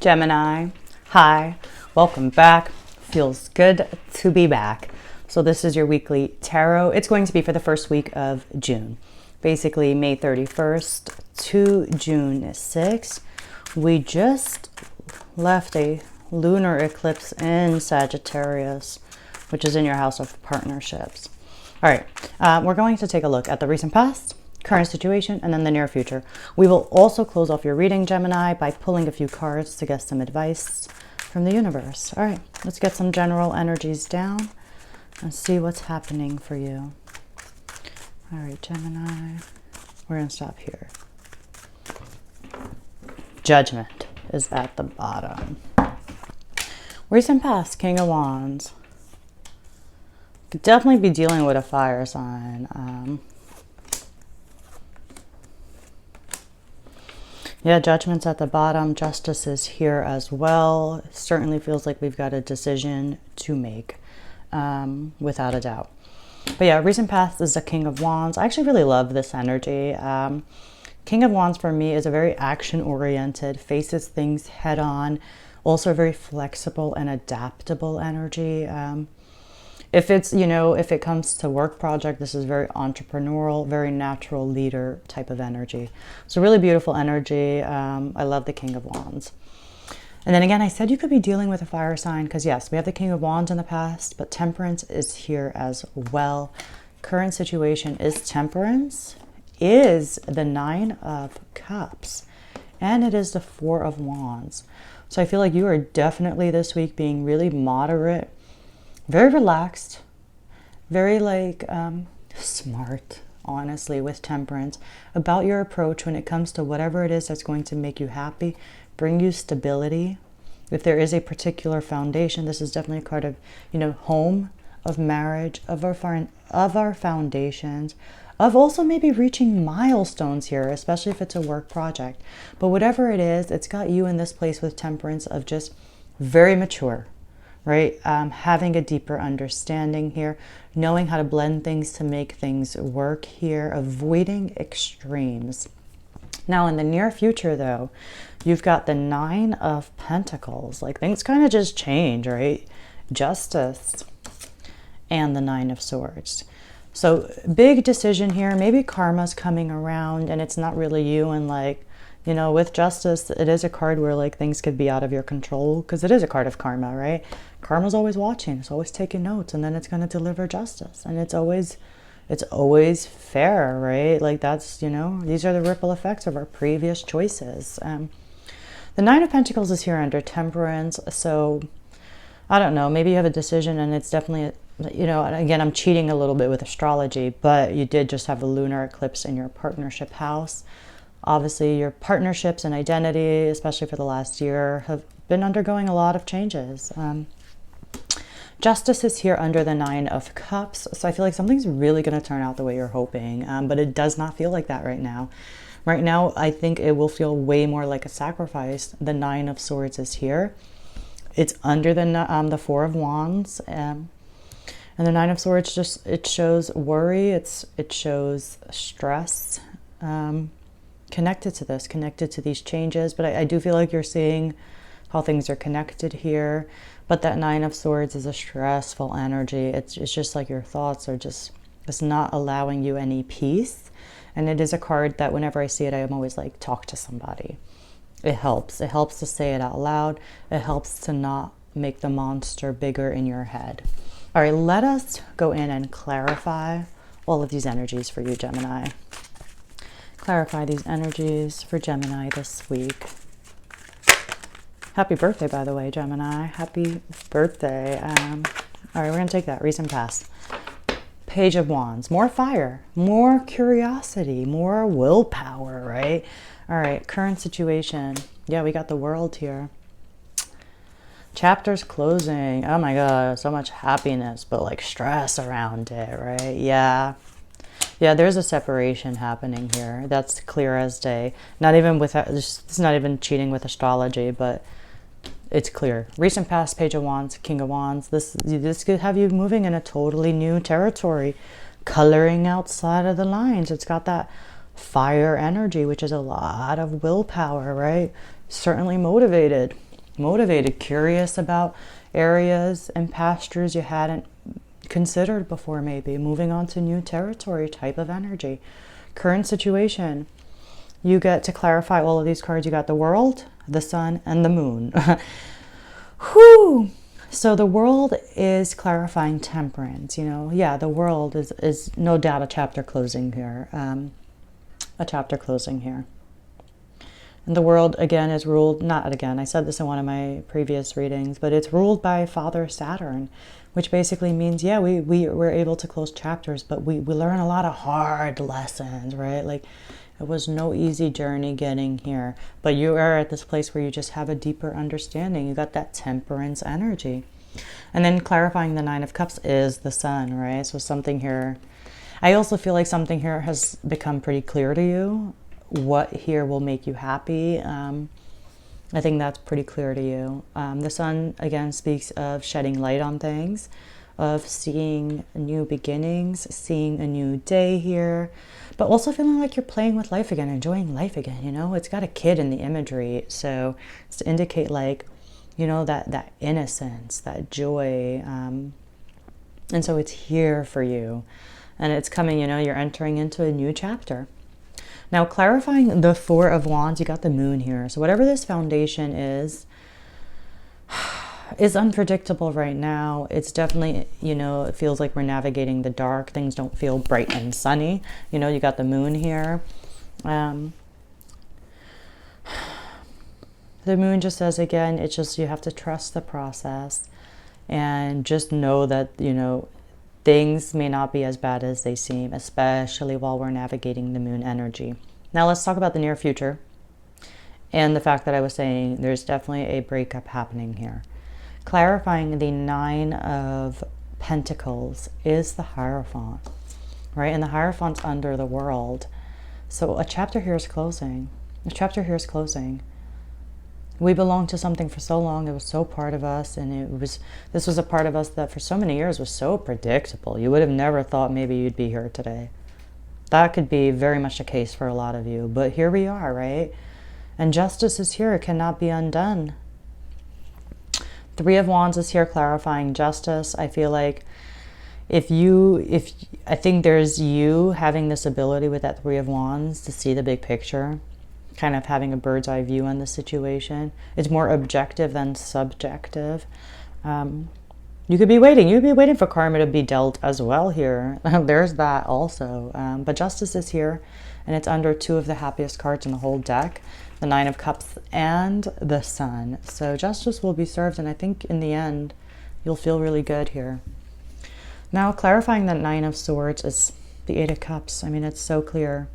Gemini, hi, welcome back. Feels good to be back. So this is your weekly tarot. It's going to be for the first week of June. Basically May 31st to June 6th. We just left a lunar eclipse in Sagittarius, which is in your house of partnerships. All right, we're going to take a look at the recent past, current situation, and then the near future. We will also close off your reading, Gemini, by pulling a few cards to get some advice from the universe. All right, let's get some general energies down and see what's happening for you. All right, Gemini, we're going to stop here. Judgment is at the bottom. Recent past, King of Wands. Could definitely be dealing with a fire sign. Yeah, Judgment's at the bottom. Justice is here as well. It certainly feels like we've got a decision to make, without a doubt. But yeah, recent past is the King of Wands. I actually really love this energy. King of Wands for me is a very action-oriented, faces things head-on, also very flexible and adaptable energy. If it's, if it comes to work project, this is very entrepreneurial, very natural leader type of energy. So really beautiful energy. I love the King of Wands. And then again, I said you could be dealing with a fire sign because yes, we have the King of Wands in the past, but Temperance is here as well. Current situation is Temperance, is the Nine of Cups, and it is the Four of Wands. So I feel like you are definitely this week being really moderate, very relaxed, very smart, honestly, with Temperance about your approach when it comes to whatever it is that's going to make you happy, bring you stability. If there is a particular foundation, this is definitely a card of, home, of marriage, of our foundations, of also maybe reaching milestones here, especially if it's a work project. But whatever it is, it's got you in this place with Temperance of just very mature, right? Having a deeper understanding here, knowing how to blend things to make things work here, avoiding extremes. Now in the near future though, you've got the Nine of Pentacles. Like things kind of just change, right? Justice and the Nine of Swords. So big decision here. Maybe karma's coming around and it's not really you, and with Justice, it is a card where things could be out of your control because it is a card of karma, right? Karma's always watching, it's always taking notes, and then it's going to deliver justice. And it's always fair, right? That's, these are the ripple effects of our previous choices. The Nine of Pentacles is here under Temperance. So I don't know, maybe you have a decision and it's definitely, again, I'm cheating a little bit with astrology, but you did just have a lunar eclipse in your partnership house. Obviously, your partnerships and identity, especially for the last year, have been undergoing a lot of changes. Justice is here under the Nine of Cups. So I feel like something's really going to turn out the way you're hoping, but it does not feel like that right now. Right now, I think it will feel way more like a sacrifice. The Nine of Swords is here. It's under the Four of Wands. And the Nine of Swords it shows worry. It shows stress. Connected to this, connected to these changes, but I do feel like you're seeing how things are connected here. But that Nine of Swords is a stressful energy. It's just like your thoughts are it's not allowing you any peace. And it is a card that whenever I see it, I am always like, talk to somebody. It helps to say it out loud. It helps to not make the monster bigger in your head. All right, let us go in and clarify all of these energies for you, Gemini. Clarify these energies for Gemini this week. Happy birthday, by the way, Gemini. Happy birthday. All right, we're going to take that. Recent past. Page of Wands. More fire. More curiosity. More willpower, right? All right, current situation. Yeah, we got the World here. Chapters closing. Oh my God, so much happiness, but stress around it, right? Yeah. Yeah, there's a separation happening here. That's clear as day. Not even with, it's not even cheating with astrology, but it's clear. Recent past, Page of Wands, King of Wands. This could have you moving in a totally new territory, coloring outside of the lines. It's got that fire energy, which is a lot of willpower, right? Certainly motivated. motivated, curious about areas and pastures you hadn't considered before, maybe moving on to new territory type of energy. Current situation, you get to clarify all of these cards. You got the World, the Sun, and the Moon. Whew. So the World is clarifying temperance, you know. Yeah, the World is no doubt a chapter closing here. A chapter closing here. And the World, again, is ruled, not again, I said this in one of my previous readings, but it's ruled by Father Saturn, which basically means, yeah, we were able to close chapters, but we learn a lot of hard lessons, right? Like, it was no easy journey getting here, but you are at this place where you just have a deeper understanding. You got that temperance energy. And then clarifying the Nine of Cups is the Sun, right? So something here, I also feel like something here has become pretty clear to you. What here will make you happy. I think that's pretty clear to you. The Sun, again, speaks of shedding light on things, of seeing new beginnings, seeing a new day here, but also feeling like you're playing with life again, enjoying life again, you know? It's got a kid in the imagery, so it's to indicate, like, you know, that innocence, that joy, and so it's here for you, and it's coming, you know, you're entering into a new chapter. Now, clarifying the Four of Wands, you got the Moon here. So whatever this foundation is unpredictable right now. It's definitely, you know, it feels like we're navigating the dark. Things don't feel bright and sunny. You know, you got the Moon here. The Moon just says, again, it's just you have to trust the process and just know that, you know, things may not be as bad as they seem, especially while we're navigating the Moon energy. Now let's talk about the near future and the fact that I was saying there's definitely a breakup happening here. Clarifying the Nine of Pentacles is the Hierophant, right? And the Hierophant's under the World. So a chapter here is closing. A chapter here is closing. We belonged to something for so long. It was so part of us, and this was a part of us that for so many years was so predictable. You would have never thought maybe you'd be here today. That could be very much the case for a lot of you, but here we are, right? And justice is here. It cannot be undone. Three of Wands is here clarifying justice. I feel like I think there's you having this ability with that Three of Wands to see the big picture, kind of having a bird's eye view on the situation. It's more objective than subjective. You could be waiting for karma to be dealt as well here. There's that also. But justice is here, and it's under two of the happiest cards in the whole deck, the Nine of Cups and the Sun. So justice will be served, and I think in the end, you'll feel really good here. Now, clarifying that Nine of Swords is the Eight of Cups. I mean, it's so clear.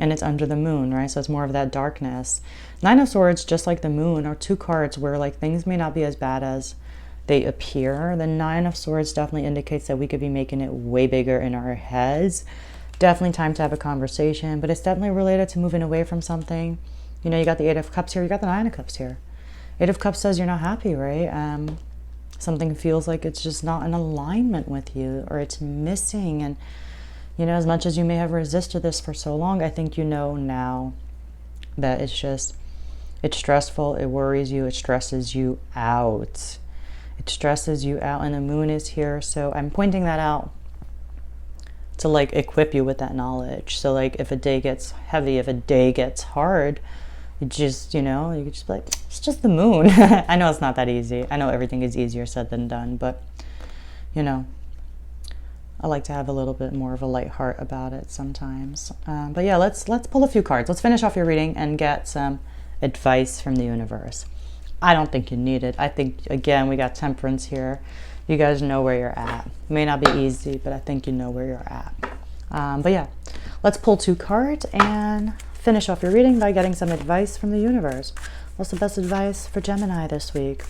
And it's under the Moon, right? So it's more of that darkness. Nine of Swords, just like the Moon, are two cards where, like, things may not be as bad as they appear. The Nine of Swords definitely indicates that we could be making it way bigger in our heads. Definitely time to have a conversation, but it's definitely related to moving away from something. You know, you got the Eight of Cups here, you got the Nine of Cups here. Eight of Cups says you're not happy, right? Something feels like it's just not in alignment with you, or it's missing. And you know, as much as you may have resisted this for so long, I think you know now that it's stressful, it worries you, it stresses you out. It stresses you out, and the Moon is here. So I'm pointing that out to, like, equip you with that knowledge. So, like, if a day gets heavy, if a day gets hard, you just, you know, you could just be like, it's just the Moon. I know it's not that easy. I know everything is easier said than done, but, you know, I like to have a little bit more of a light heart about it sometimes. But yeah, let's pull a few cards. Let's finish off your reading and get some advice from the universe. I don't think you need it. I think, again, we got Temperance here. You guys know where you're at. It may not be easy, but I think you know where you're at. But yeah, let's pull two cards and finish off your reading by getting some advice from the universe. What's the best advice for Gemini this week?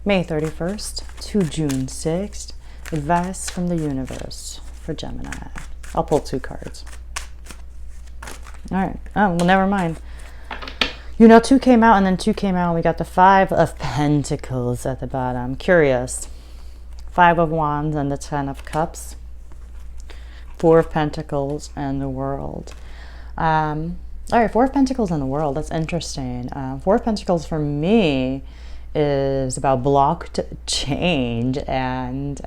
May 31st to June 6th. Advice from the universe for Gemini. I'll pull two cards. All right. Oh, well, never mind. You know, two came out and then two came out, and we got the Five of Pentacles at the bottom. Curious. Five of Wands and the Ten of Cups. Four of Pentacles and the World. All right, Four of Pentacles and the World. That's interesting. Four of Pentacles for me is about blocked change and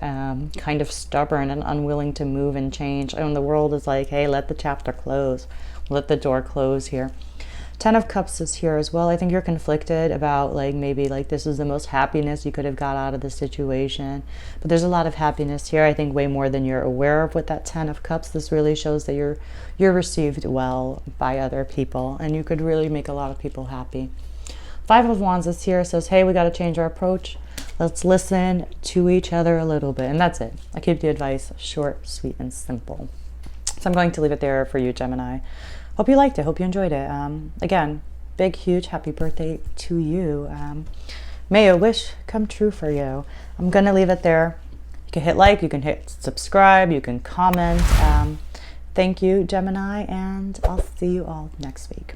kind of stubborn and unwilling to move and change. And the world is like, hey, let the chapter close. Let the door close here. 10 of Cups is here as well. I think you're conflicted about like maybe like this is the most happiness you could have got out of the situation. But there's a lot of happiness here. I think way more than you're aware of with that 10 of Cups. This really shows that you're received well by other people and you could really make a lot of people happy. 5 of Wands is here. It says, hey, we got to change our approach. Let's listen to each other a little bit. And that's it. I keep the advice short, sweet, and simple. So I'm going to leave it there for you, Gemini. Hope you liked it. Hope you enjoyed it. Again, big, huge happy birthday to you. May a wish come true for you. I'm going to leave it there. You can hit like, you can hit subscribe, you can comment. Thank you, Gemini, and I'll see you all next week.